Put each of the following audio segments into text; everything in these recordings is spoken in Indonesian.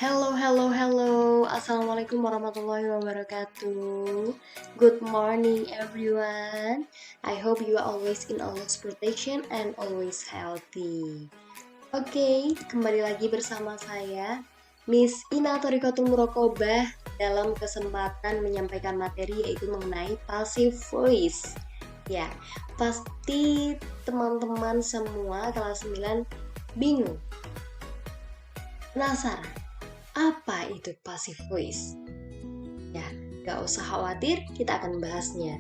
Hello, hello, hello. Assalamualaikum warahmatullahi wabarakatuh. Good morning, everyone. I hope you are always in Allah's protection and always healthy. Oke, kembali lagi bersama saya, Miss Ina Torikotul Murokobah, dalam kesempatan menyampaikan materi yaitu mengenai passive voice. Ya, pasti teman-teman semua kelas 9 bingung, penasaran. Apa itu passive voice? Ya, gak usah khawatir, kita akan bahasnya.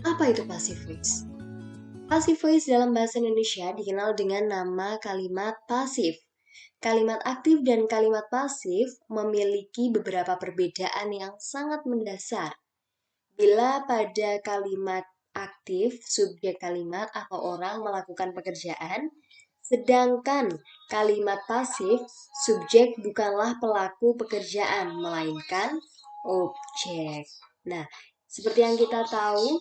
Apa itu passive voice? Passive voice dalam bahasa Indonesia dikenal dengan nama kalimat pasif. Kalimat aktif dan kalimat pasif memiliki beberapa perbedaan yang sangat mendasar. Bila pada kalimat aktif, subjek kalimat atau orang melakukan pekerjaan, sedangkan kalimat pasif, subjek bukanlah pelaku pekerjaan, melainkan objek. Nah, seperti yang kita tahu,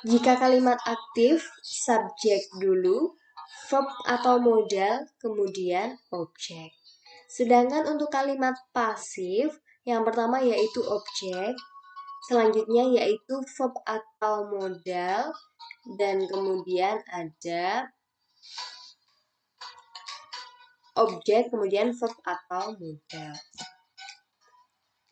jika kalimat aktif, subjek dulu, verb atau modal, kemudian objek. Sedangkan untuk kalimat pasif, yang pertama yaitu objek, selanjutnya yaitu verb atau modal, dan kemudian ada objek, kemudian verb atau modal.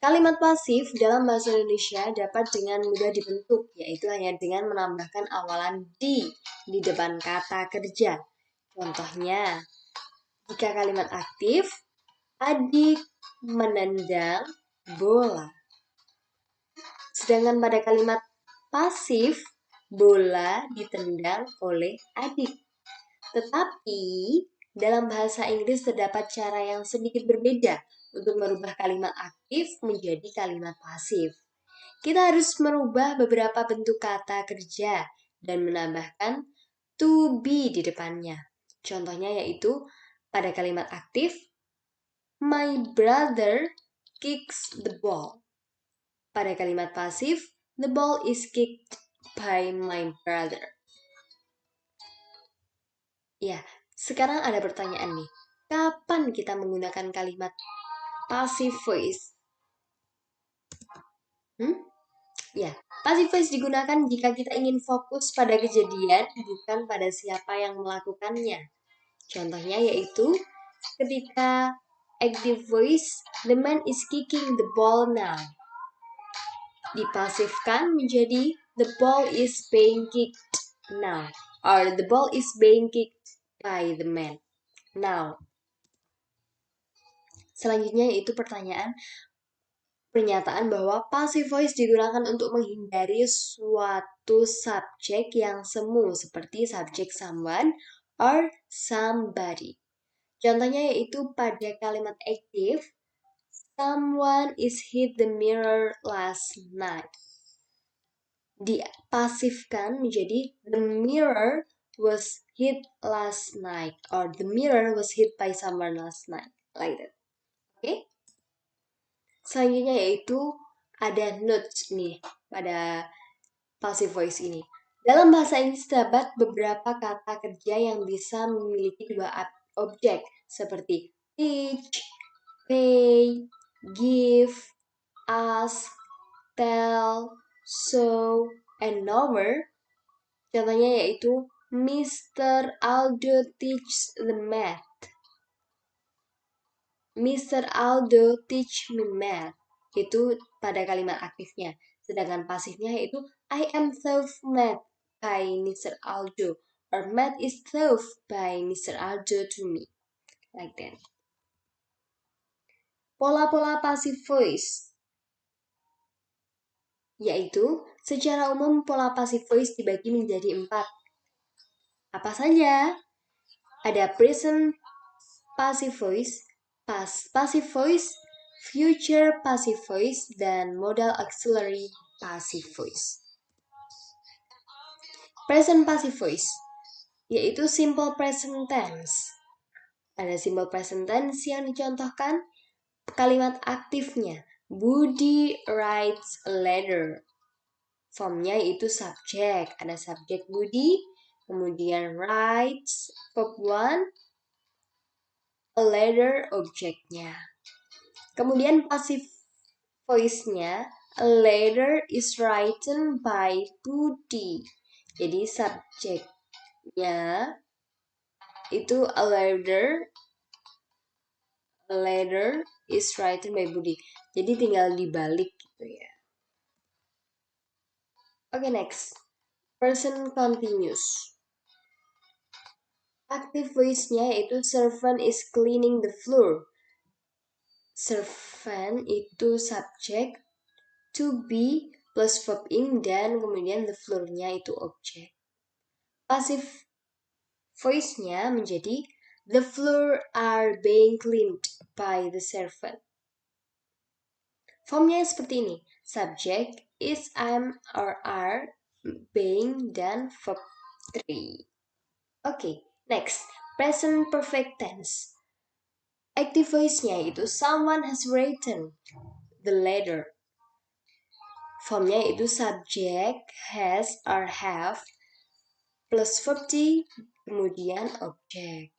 Kalimat pasif dalam bahasa Indonesia dapat dengan mudah dibentuk, yaitu hanya dengan menambahkan awalan di depan kata kerja. Contohnya, jika kalimat aktif, adik menendang bola. Sedangkan pada kalimat pasif, bola ditendang oleh adik. Tetapi dalam bahasa Inggris terdapat cara yang sedikit berbeda untuk merubah kalimat aktif menjadi kalimat pasif. Kita harus merubah beberapa bentuk kata kerja dan menambahkan to be di depannya. Contohnya yaitu pada kalimat aktif, my brother kicks the ball. Pada kalimat pasif, the ball is kicked by my brother. Ya, sekarang ada pertanyaan nih. Kapan kita menggunakan kalimat passive voice? Ya, passive voice digunakan jika kita ingin fokus pada kejadian, bukan pada siapa yang melakukannya. Contohnya yaitu ketika active voice, the man is kicking the ball now. Dipasifkan menjadi the ball is being kicked now, or the ball is being kicked by the man now. Selanjutnya yaitu pernyataan bahwa passive voice digunakan untuk menghindari suatu subjek yang semu seperti subjek someone or somebody. Contohnya yaitu pada kalimat active, someone is hit the mirror last night. Dipasifkan menjadi the mirror was hit last night, or the mirror was hit by someone last night, like that. Oke? Selanjutnya yaitu ada notes nih pada passive voice ini. Dalam bahasa Inggris terdapat beberapa kata kerja yang bisa memiliki dua objek seperti teach, pay, give, ask, tell, show, and number. Contohnya yaitu Mr. Aldo teach the math. Mr. Aldo teach me math. Itu pada kalimat aktifnya. Sedangkan pasifnya yaitu I am taught math by Mr. Aldo, or math is taught by Mr. Aldo to me. Like that. Pola-pola passive voice, yaitu secara umum pola passive voice dibagi menjadi 4. Apa saja? Ada present passive voice, past passive voice, future passive voice, dan modal auxiliary passive voice. Present passive voice, yaitu simple present tense. Ada simple present tense yang dicontohkan kalimat aktifnya. Budi writes a letter. Formnya yaitu subjek. Ada subjek Budi, kemudian writes, verb 1, a ladder objeknya. Kemudian passive voice-nya, a ladder is written by Budi. Jadi subjeknya itu a ladder is written by Budi. Jadi tinggal dibalik gitu ya. Oke, next. Person continuous. Active voice-nya yaitu servant is cleaning the floor. Servant itu subjek, to be plus verb ing, dan kemudian the floor-nya itu objek. Passive voice-nya menjadi the floor are being cleaned by the servant. Formnya seperti ini. Subject is, am, or are, being, dan verb 3. Oke, next. Present perfect tense. Active voice-nya itu someone has written the letter. Formnya itu subject, has, or have, plus verb T, kemudian objek.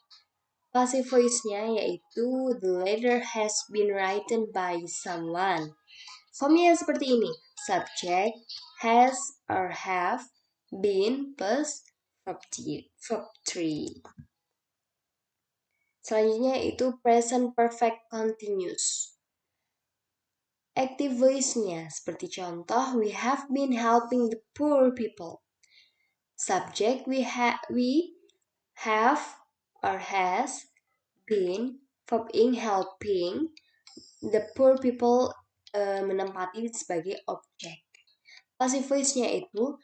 Passive voice-nya yaitu the letter has been written by someone. Formnya seperti ini. Subject, has, or have, been, plus verb 3. Selanjutnya itu present perfect continuous. Active voice-nya seperti contoh, we have been helping the poor people. Subject, we have or has been, verb ing, helping the poor people, menempati sebagai objek. Passive voice-nya itu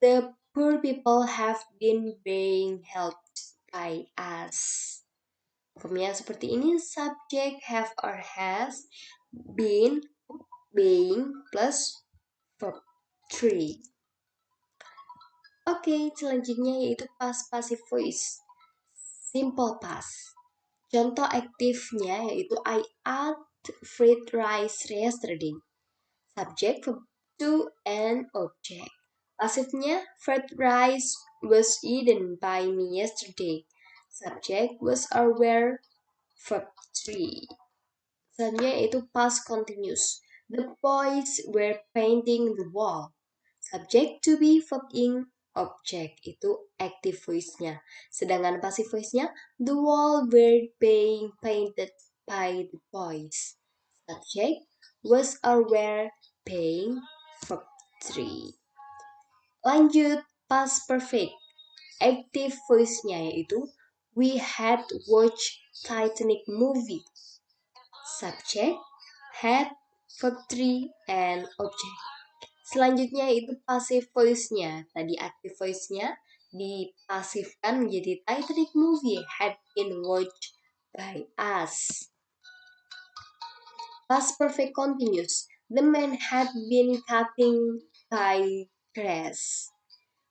the poor people have been being helped by us. Formnya seperti ini, subject, have or has, been, being, plus verb 3. Oke, selanjutnya yaitu past passive voice. Simple past. Contoh aktifnya yaitu I ate fried rice yesterday. Subject, verb to, and object. Pasifnya, fried rice was eaten by me yesterday. Subject was or were, verb 3. Selanjutnya itu past continuous. The boys were painting the wall. Subject, to be, verb ing, object itu active voice-nya. Sedangkan passive voice-nya, the wall were being painted by the boys. Subject, was or were being, verb 3. Lanjut, past perfect. Active voice-nya yaitu we had watched Titanic movie. Subject, had, verb 3, and object. Selanjutnya itu passive voice-nya. Tadi active voice-nya dipasifkan menjadi Titanic movie had been watched by us. Past perfect continuous. The man had been cutting by grass.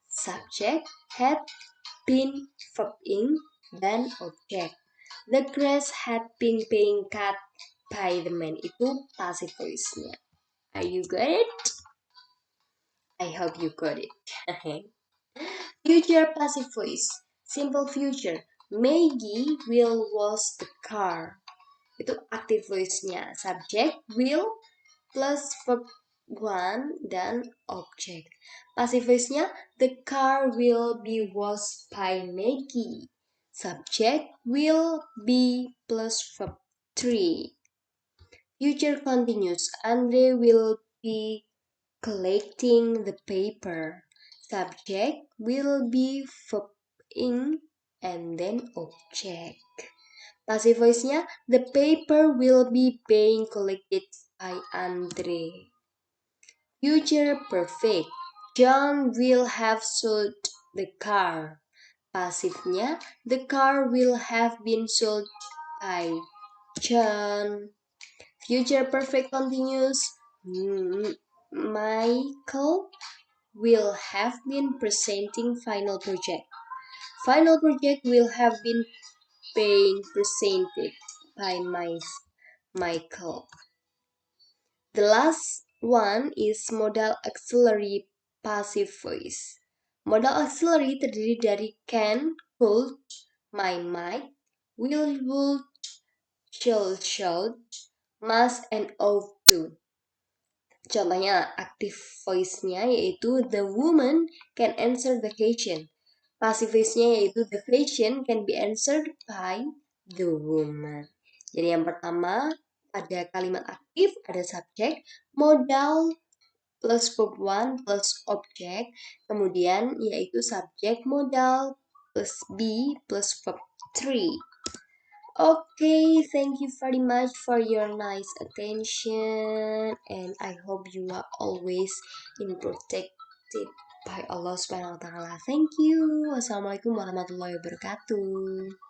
Subject, had been, verb ing, dan object. The grass had been being cut by the man. Itu passive voice-nya. Are you got it? I hope you got it. Future passive voice. Simple future. Maggie will wash the car. Itu active voice-nya. Subject, will, plus verb 1 dan objek. Passive voice-nya, the car will be washed by Maggie. Subject, will be, plus verb 3. Future continuous. Andre will be collecting the paper. Subject, will be, verb ing, and then object. Passive voice-nya, the paper will be being collected by Andre. Future perfect. John will have sold the car. Passivnya, the car will have been sold by John. Future perfect continuous. Michael will have been presenting final project. Final project will have been being presented by Michael. The last one is modal auxiliary passive voice. Modal auxiliary terdiri dari can, could, might, will, would, should, must, and ought to. Contohnya active voice-nya yaitu the woman can answer the question. Passive voice-nya yaitu the question can be answered by the woman. Jadi yang pertama pada kalimat aktif ada subjek, modal plus verb 1 plus object, kemudian yaitu subjek modal plus be plus verb 3. Okay, thank you very much for your nice attention, and I hope you are always in protected by Allah Subhanahu wa Ta'ala. Thank you. Wassalamualaikum warahmatullahi wabarakatuh.